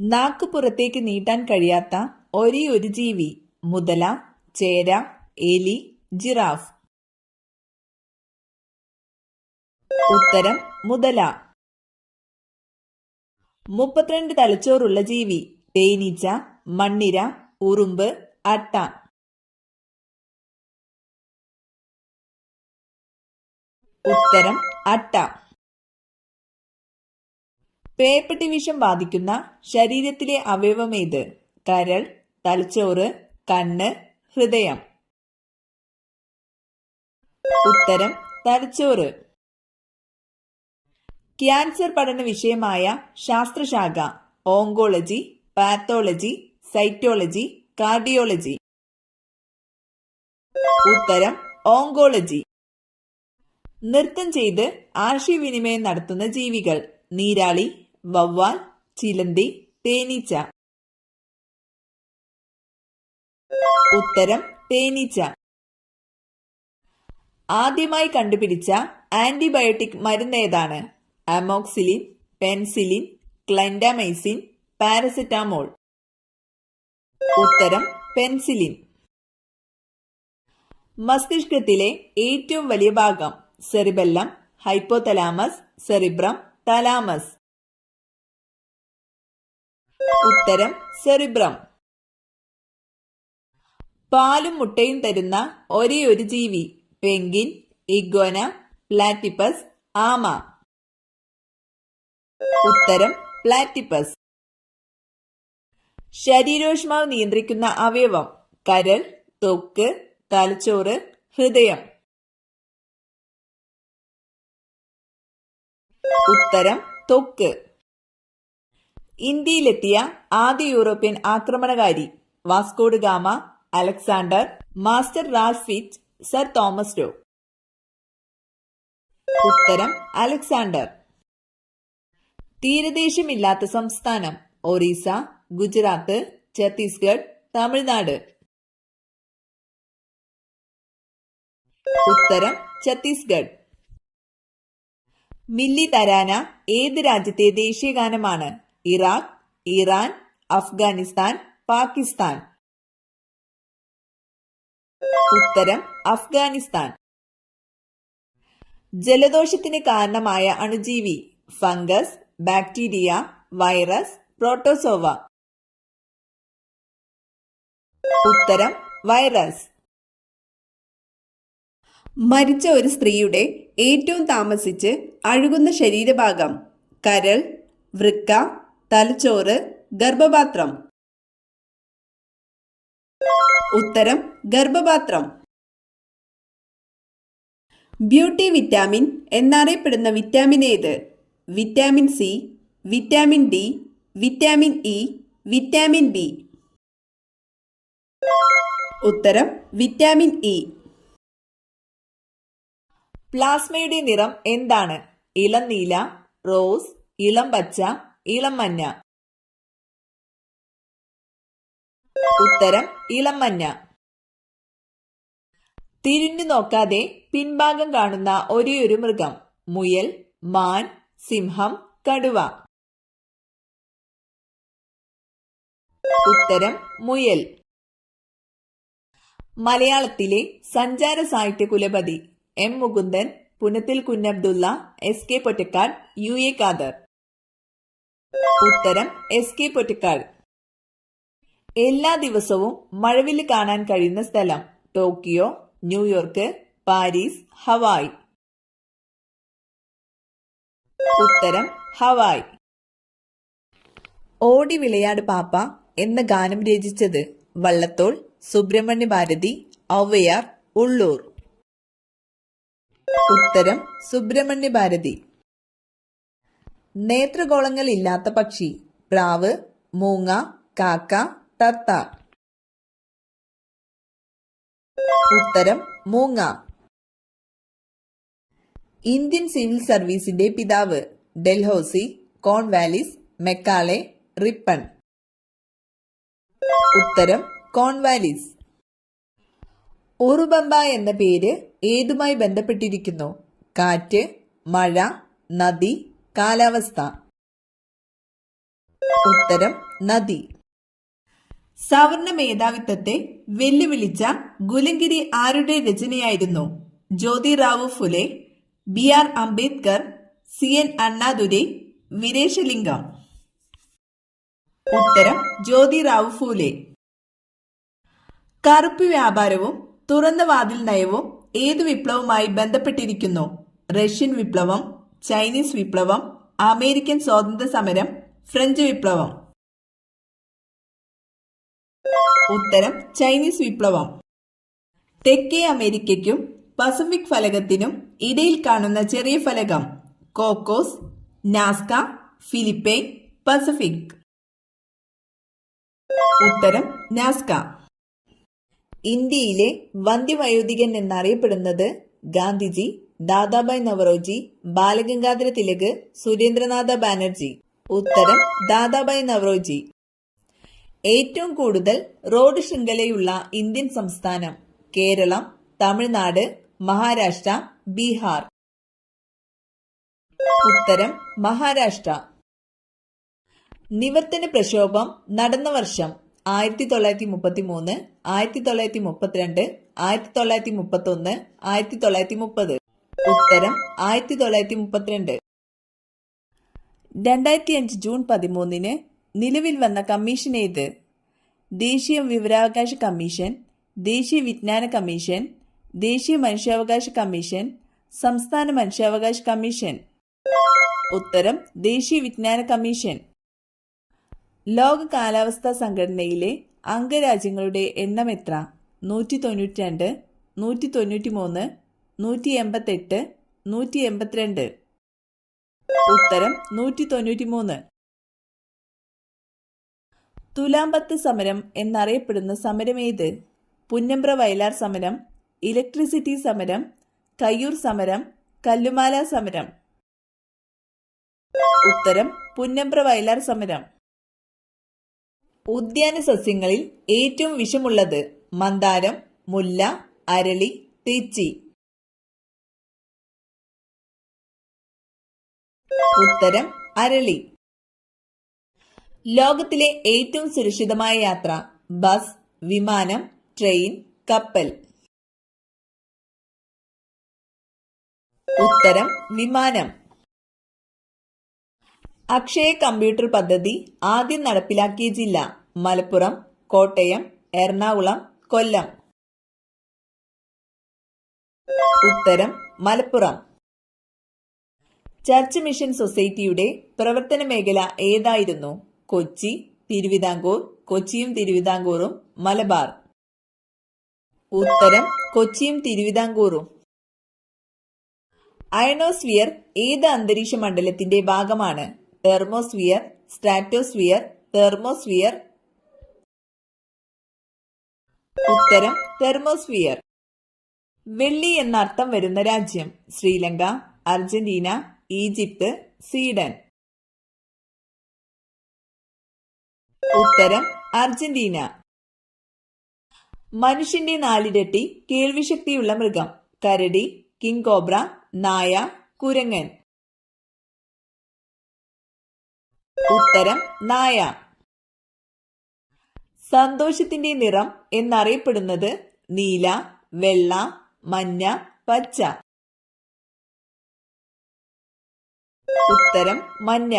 നാക്ക് പുറത്തേക്ക് നീട്ടാൻ കഴിയാത്ത ഒരേ ഒരു ജീവി. മുതല, ചേര, എലി, ജിറാഫ്. ഉത്തരം മുതല. 32 തലച്ചോറുള്ള ജീവി. തേനീച്ച, മണ്ണിര, ഉറുമ്പ്, അട്ട. ഉത്തരം അട്ട. പേപ്പട്ടി വിഷം ബാധിക്കുന്ന ശരീരത്തിലെ അവയവമേത്? കരൾ, തലച്ചോറ്, കണ്ണ്, ഹൃദയം. ഉത്തരം തലച്ചോറ്. ക്യാൻസർ പഠന വിഷയമായ ശാസ്ത്രശാഖ ഓങ്കോളജി, പാത്തോളജി, സൈറ്റോളജി, കാർഡിയോളജി. ഉത്തരം ഓങ്കോളജി. നൃത്തം ചെയ്ത് ആശയവിനിമയം നടത്തുന്ന ജീവികൾ. നീരാളി, വവ്വാൽ, ചിലന്തി, തേനീച്ച. ഉത്തരം തേനീച്ച. ആദ്യമായി കണ്ടുപിടിച്ച ആന്റിബയോട്ടിക് മരുന്ന് ഏതാണ്? Amoxicillin, penicillin, clindamycin, paracetamol. ഉത്തരം പെൻസിലിൻ. മസ്തിഷ്കത്തിലെ ഏറ്റവും വലിയ ഭാഗം? Cerebellum, hypothalamus, cerebrum, thalamus. ഉത്തരം സെറിബ്രം. പാലും മുട്ടയും തരുന്ന ഒരേ ഒരു ജീവി. പെൻഗ്വിൻ, ഇഗ്വന, പ്ലാറ്റിപ്പസ്, ആമ. ഉത്തരം പ്ലാറ്റിപ്പസ്. ശരീരോഷ്മാവ് നിയന്ത്രിക്കുന്ന അവയവം? കരൾ, ത്വക്ക്, തലച്ചോറ്, ഹൃദയം. ഉത്തരം ത്വക്ക്. ഇന്ത്യയിലെത്തിയ ആദ്യ യൂറോപ്യൻ ആക്രമണകാരി? Vasco da Gama, Alexander, master Ralph Fitch, sir Thomas ഡോ. ഉത്തരം അലക്സാണ്ടർ. തീരദേശമില്ലാത്ത സംസ്ഥാനം? ഒറീസ, ഗുജറാത്ത്, ഛത്തീസ്ഗഡ്, തമിഴ്നാട്. ഉത്തരം ഛത്തീസ്ഗഡ്. മില്ലി തരാന ഏത് രാജ്യത്തെ ദേശീയഗാനമാണ്? Iraq, Iran, Afghanistan, Pakistan. ഉത്തരം അഫ്ഗാനിസ്ഥാൻ. ജലദോഷത്തിന് കാരണമായ അണുജീവി? Fungus, bacteria, virus, protozoa. ഉത്തരം വൈറസ്. മരിച്ച ഒരു സ്ത്രീയുടെ ഏറ്റവും താമസിച്ച് അഴുകുന്ന ശരീരഭാഗം? കരൾ, വൃക്ക, തലച്ചോറ്, ഗർഭപാത്രം. ഉത്തരം ഗർഭപാത്രം. ബ്യൂട്ടി വിറ്റാമിൻ എന്നറിയപ്പെടുന്ന വിറ്റാമിൻ ഏത്? Vitamin C, vitamin D, vitamin E, vitamin B. ഉത്തരം വിറ്റാമിൻ ഇ. പ്ലാസ്മയുടെ നിറം എന്താണ്? ഇളം നീല, റോസ്, ഇളം പച്ച, ഇളം മഞ്ഞ. ഉത്തരം ഇളം മഞ്ഞ. തിരിഞ്ഞു നോക്കാതെ പിൻഭാഗം കാണുന്ന ഒരേയൊരു മൃഗം? മുയൽ, മാൻ, സിംഹം, കടുവ. ഉത്തരം മുയൽ. മലയാളത്തിലെ സഞ്ചാര സാഹിത്യ കുലപതി? M Mukundan, Punathil Kunjabdulla, S K Pottekkatt, U A Khader. ഉത്തരം എസ് കെ പൊറ്റക്കാട്. എല്ലാ ദിവസവും മഴവില്ല് കാണാൻ കഴിയുന്ന സ്ഥലം? Tokyo, New York, Paris, Hawaii. ഉത്തരം ഹവായ്. ഓടി വിളയാട് പാപ്പ എന്ന ഗാനം രചിച്ചത്? വള്ളത്തോൾ, സുബ്രഹ്മണ്യ ഭാരതി, ഔവയാർ, ഉള്ളൂർ. ഉത്തരം സുബ്രഹ്മണ്യ ഭാരതി. നേത്രഗോളങ്ങൾ ഇല്ലാത്ത പക്ഷി? പ്രാവ്, മൂങ്ങ, കാക്ക, തത്ത. ഉത്തരം മൂങ്ങ. ഇന്ത്യൻ സിവിൽ സർവീസിന്റെ പിതാവ്? Dalhousie, Cornwallis, Macaulay, Ripon. ഉത്തരം കോൺവാലിസ്. ഉറുബമ്പ എന്ന പേര് ഏതുമായി ബന്ധപ്പെട്ടിരിക്കുന്നു? കാറ്റ്, മഴ, നദി, കാലാവസ്ഥ. ഉത്തരം നദി. സവർണ മേധാവിത്വത്തെ വെല്ലുവിളിച്ച ഗുലങ്കിരി ആരുടെ രചനയായിരുന്നു? ജ്യോതിറാവു ഫുലെ, ബി.ആർ. അംബേദ്കർ, സി.എൻ. അണ്ണാദുരൈ, വീരേശലിംഗം. ഉത്തരം ജ്യോതിറാവു ഫൂലെ. കറുപ്പ് വ്യാപാരവും തുറന്ന വാതിൽ നയവും ഏതു വിപ്ലവവുമായി ബന്ധപ്പെട്ടിരിക്കുന്നു? റഷ്യൻ വിപ്ലവം, ചൈനീസ് വിപ്ലവം, അമേരിക്കൻ സ്വാതന്ത്ര്യ സമരം, ഫ്രഞ്ച് വിപ്ലവം. ഉത്തരം ചൈനീസ് വിപ്ലവം. തെക്കേ അമേരിക്കയ്ക്കും പസഫിക് ഫലകത്തിനും ഇടയിൽ കാണുന്ന ചെറിയ ഫലകം? Cocos, Nazca, Philippine, Pacific. ഉത്തരം നാസ്ക. ഇന്ത്യയിലെ വന്ധ്യവയോധികൻ എന്നറിയപ്പെടുന്നത്? ഗാന്ധിജി, ദാദാഭായ് നവറോജി, ബാലഗംഗാധര തിലക്, സുരേന്ദ്രനാഥ ബാനർജി. ഉത്തരം ദാദാഭായ് നവറോജി. ഏറ്റവും കൂടുതൽ റോഡ് ശൃംഖലയുള്ള ഇന്ത്യൻ സംസ്ഥാനം? കേരളം, തമിഴ്നാട്, മഹാരാഷ്ട്ര, ബീഹാർ. ഉത്തരം മഹാരാഷ്ട്ര. നിവർത്തന പ്രക്ഷോഭം നടന്ന വർഷം? 1933, 1932, 1931, 1930. ഉത്തരം 1932. 2005 ജൂൺ 13 നിലവിൽ വന്ന കമ്മീഷൻ ഏത്? ദേശീയ വിവരാവകാശ കമ്മീഷൻ, ദേശീയ വിജ്ഞാന കമ്മീഷൻ, ദേശീയ മനുഷ്യാവകാശ കമ്മീഷൻ, സംസ്ഥാന മനുഷ്യാവകാശ കമ്മീഷൻ. ഉത്തരം ദേശീയ വിജ്ഞാന കമ്മീഷൻ. ലോക കാലാവസ്ഥാ സംഘടനയിലെ അംഗരാജ്യങ്ങളുടെ എണ്ണം എത്ര? 192, 193, 188, 182. ഉത്തരം 193. തുലാമ്പത്ത് സമരം എന്നറിയപ്പെടുന്ന സമരം ഏത്? പുന്നമ്പ്ര വയലാർ സമരം, ഇലക്ട്രിസിറ്റി സമരം, കയ്യൂർ സമരം, കല്ലുമാല സമരം. ഉത്തരം പുന്നമ്പ്ര വയലാർ സമരം. ഉദ്യാന സസ്യങ്ങളിൽ ഏറ്റവും വിഷമുള്ളത്? മന്ദാരം, മുല്ല, അരളി, തെച്ചി. ഉത്തരം അരളി. ലോകത്തിലെ ഏറ്റവും സുരക്ഷിതമായ യാത്ര? ബസ്, വിമാനം, ട്രെയിൻ, കപ്പൽ. ഉത്തരം വിമാനം. അക്ഷയ കമ്പ്യൂട്ടർ പദ്ധതി ആദ്യം നടപ്പിലാക്കിയ ജില്ല? മലപ്പുറം, കോട്ടയം, എറണാകുളം, കൊല്ലം. ഉത്തരം മലപ്പുറം. ചർച്ച് മിഷൻ സൊസൈറ്റിയുടെ പ്രവർത്തന മേഖല ഏതായിരുന്നു? കൊച്ചി, തിരുവിതാംകൂർ, കൊച്ചിയും തിരുവിതാംകൂറും, മലബാർ. ഉത്തരം കൊച്ചിയും തിരുവിതാംകൂറും. അയണോസ്ഫിയർ ഏത് അന്തരീക്ഷ മണ്ഡലത്തിന്റെ ഭാഗമാണ്? Thermosphere, stratosphere, thermosphere. ഉത്തരം തെർമോസ്ഫിയർ. വെള്ളി എന്നർത്ഥം വരുന്ന രാജ്യം? Sri Lanka, Argentina, Egypt, Sweden. ഉത്തരം അർജന്റീന. മനുഷ്യന്റെ 4 ഇരട്ടി കേൾവിശക്തിയുള്ള മൃഗം? കരടി, കിങ് കോബ്ര, നായ, കുരങ്ങൻ. ഉത്തരം നായ. സന്തോഷത്തിന്റെ നിറം എന്നറിയപ്പെടുന്നത്? നീല, വെള്ള, മഞ്ഞ, പച്ച. ഉത്തരം മഞ്ഞ.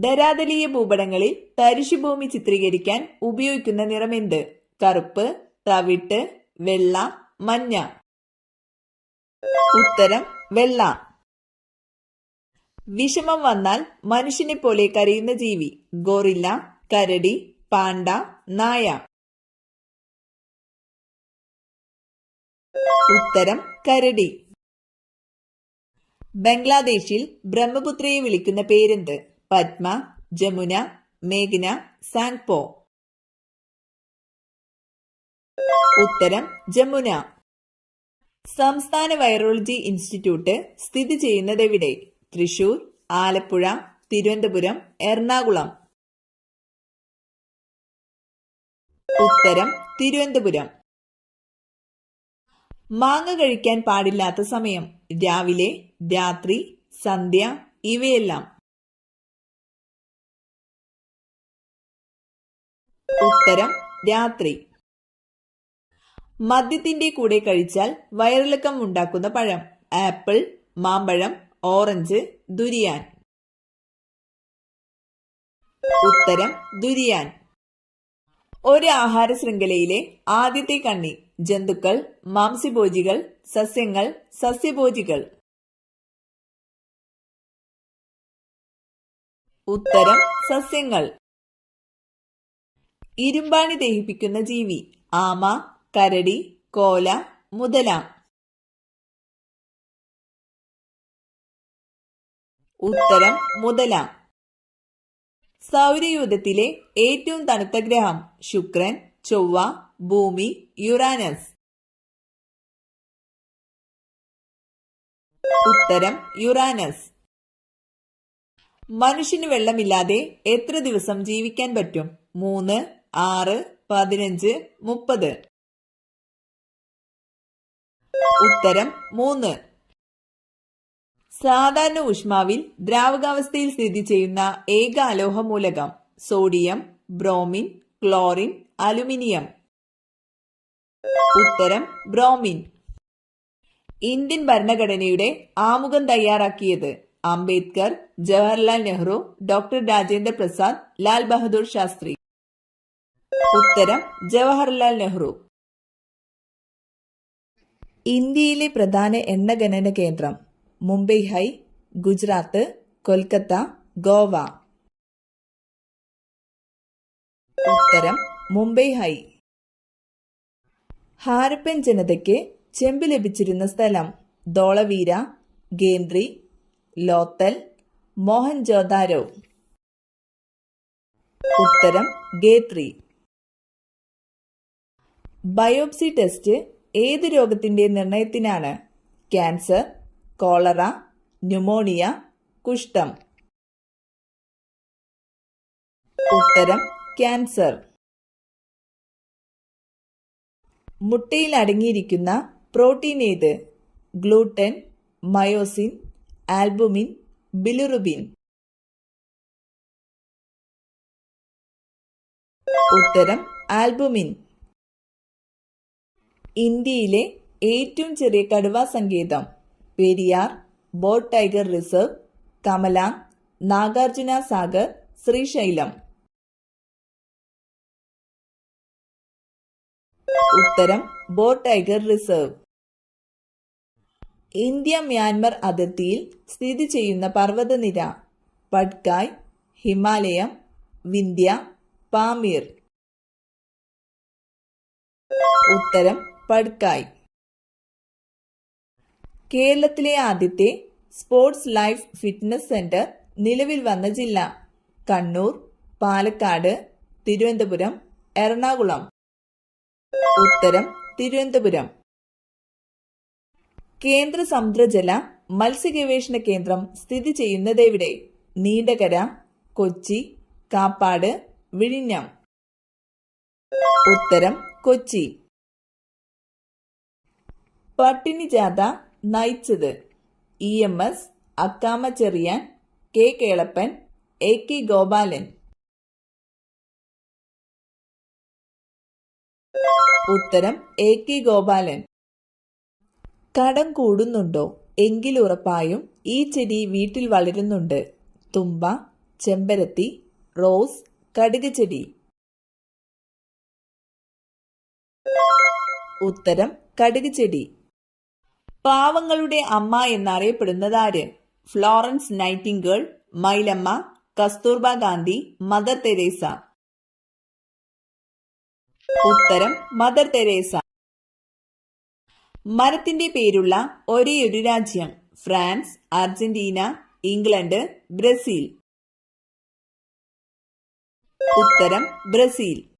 ധരാതലീയ ഭൂപടങ്ങളിൽ തരിശുഭൂമി ചിത്രീകരിക്കാൻ ഉപയോഗിക്കുന്ന നിറമെന്ത്? കറുപ്പ്, തവിട്ട്, വെള്ള, മഞ്ഞ. ഉത്തരം വെള്ള. വിഷമം വന്നാൽ മനുഷ്യനെ പോലെ കരയുന്ന ജീവി? ഗോറില്ല, കരടി, പാണ്ട, നായ. ഉത്തരം കരടി. ബംഗ്ലാദേശിൽ ബ്രഹ്മപുത്രയെ വിളിക്കുന്ന പേരെന്ത്? പദ്മ, ജമുന, മേഘ്ന, സാങ്പോ. ഉത്തരം ജമുന. സംസ്ഥാന വൈറോളജി ഇൻസ്റ്റിറ്റ്യൂട്ട് സ്ഥിതി ചെയ്യുന്നതെവിടെ? തൃശൂർ, ആലപ്പുഴ, തിരുവനന്തപുരം, എറണാകുളം. ഉത്തരം തിരുവനന്തപുരം. മാങ്ങ കഴിക്കാൻ പാടില്ലാത്ത സമയം? രാവിലെ, രാത്രി, സന്ധ്യ, ഇവയെല്ലാം. ഉത്തരം രാത്രി. മദ്യത്തിന്റെ കൂടെ കഴിച്ചാൽ വയറിളക്കം ഉണ്ടാക്കുന്ന പഴം. ആപ്പിൾ, മാമ്പഴം, ഓറഞ്ച്, ദുരിയാൻ. ഉത്തരം ദുരിയാൻ. ഒരു ആഹാര ശൃംഖലയിലെ ആദ്യത്തെ കണ്ണി. ജന്തുക്കൾ, മാംസ്യഭോജികൾ, സസ്യങ്ങൾ, സസ്യഭോജികൾ. ഉത്തരം സസ്യങ്ങൾ. ഇരുമ്പാണി ദഹിപ്പിക്കുന്ന ജീവി. ആമ, കരടി, കോല, മുതല. ഉത്തരം മുതല. സൗരയൂഥത്തിലെ ഏറ്റവും തണുത്ത ഗ്രഹം. ശുക്രൻ, ചൊവ്വ, ഭൂമി, യുറാനസ്. ഉത്തരം യുറാനസ്. മനുഷ്യന് വെള്ളമില്ലാതെ എത്ര ദിവസം ജീവിക്കാൻ പറ്റും? 3, 6, 15, 30. ഉത്തരം 3. സാധാരണ ഊഷ്മാവിൽ ദ്രാവകാവസ്ഥയിൽ സ്ഥിതി ചെയ്യുന്ന ഏക അലോഹ മൂലകം. Sodium, bromine, chlorine, aluminium. ഉത്തരം ബ്രോമിൻ. ഇന്ത്യൻ ഭരണഘടനയുടെ ആമുഖം തയ്യാറാക്കിയത്. അംബേദ്കർ, ജവഹർലാൽ നെഹ്റു, ഡോക്ടർ രാജേന്ദ്ര പ്രസാദ്, ലാൽ ബഹദൂർ ശാസ്ത്രി. ഉത്തരം ജവഹർലാൽ നെഹ്റു. ഇന്ത്യയിലെ പ്രധാന എണ്ണ ഖനന കേന്ദ്രം. മുംബൈ ഹൈ, ഗുജറാത്ത്, കൊൽക്കത്ത, ഗോവ. ഉത്തരം മുംബൈ ഹൈ. ഹാരപ്പൻ ജനതയ്ക്ക് ചെമ്പ് ലഭിച്ചിരുന്ന സ്ഥലം. ധോളവീര, ഗേംദ്രി, ലോത്തൽ, മോഹൻജോദാരോ. ഉത്തരം ഗേത്രി. ബയോപ്സി ടെസ്റ്റ് ഏത് രോഗത്തിന്റെ നിർണയത്തിനാണ്? ക്യാൻസർ, കോളറ, ന്യൂമോണിയ, കുഷ്ഠം. ഉത്തരം ക്യാൻസർ. മുട്ടയിൽ അടങ്ങിയിരിക്കുന്ന പ്രോട്ടീൻ ഏത്? Gluten, myosin, albumin, bilirubin. ഉത്തരം ആൽബുമിൻ. ഇന്ത്യയിലെ ഏറ്റവും ചെറിയ കടുവാ സങ്കേതം. Periyar, Bor tiger reserve, Kamlang, Nagarjuna Sagar, Srisailam. ഉത്തരം Bor tiger reserve. India Myanmar അതിർത്തിയിൽ സ്ഥിതി ചെയ്യുന്ന പർവ്വതനിര. പട്കായ്, ഹിമാലയം, വിന്ധ്യ, പാമീർ. ഉത്തരം പട്കായ്. കേരളത്തിലെ ആദ്യത്തെ സ്പോർട്സ് ലൈഫ് ഫിറ്റ്നസ് സെന്റർ നിലവിൽ വന്ന ജില്ല. കണ്ണൂർ, പാലക്കാട്, തിരുവനന്തപുരം, എറണാകുളം. ഉത്തരം തിരുവനന്തപുരം. കേന്ദ്ര സമുദ്രജല മത്സ്യഗവേഷണ കേന്ദ്രം സ്ഥിതി ചെയ്യുന്നതെവിടെ? നീണ്ടകര, കൊച്ചി, കാപ്പാട്, വിഴിഞ്ഞം. ഉത്തരം കൊച്ചി. പട്ടിണി ജാഥ നയിച്ചത്. EMS Akkamma Cheriyan, K Kelappan, AK Gopalan. ഉത്തരം AK ഗോപാലൻ. കടം കൂടുന്നുണ്ടോ? എങ്കിൽ ഉറപ്പായും ഈ ചെടി വീട്ടിൽ വളരുന്നുണ്ട്. തുമ്പ, ചെമ്പരത്തി, റോസ്, കടുക് ചെടി. ഉത്തരം കടുക് ചെടി. പാവങ്ങളുടെ അമ്മ എന്നറിയപ്പെടുന്നതാര്? Florence Nightingale, Mayilamma, Kasturba Gandhi, Mother Teresa. ഉത്തരം മദർ തെരേസ. മരത്തിന്റെ പേരുള്ള ഒരേയൊരു രാജ്യം. France, Argentina, England, Brazil. ഉത്തരം ബ്രസീൽ.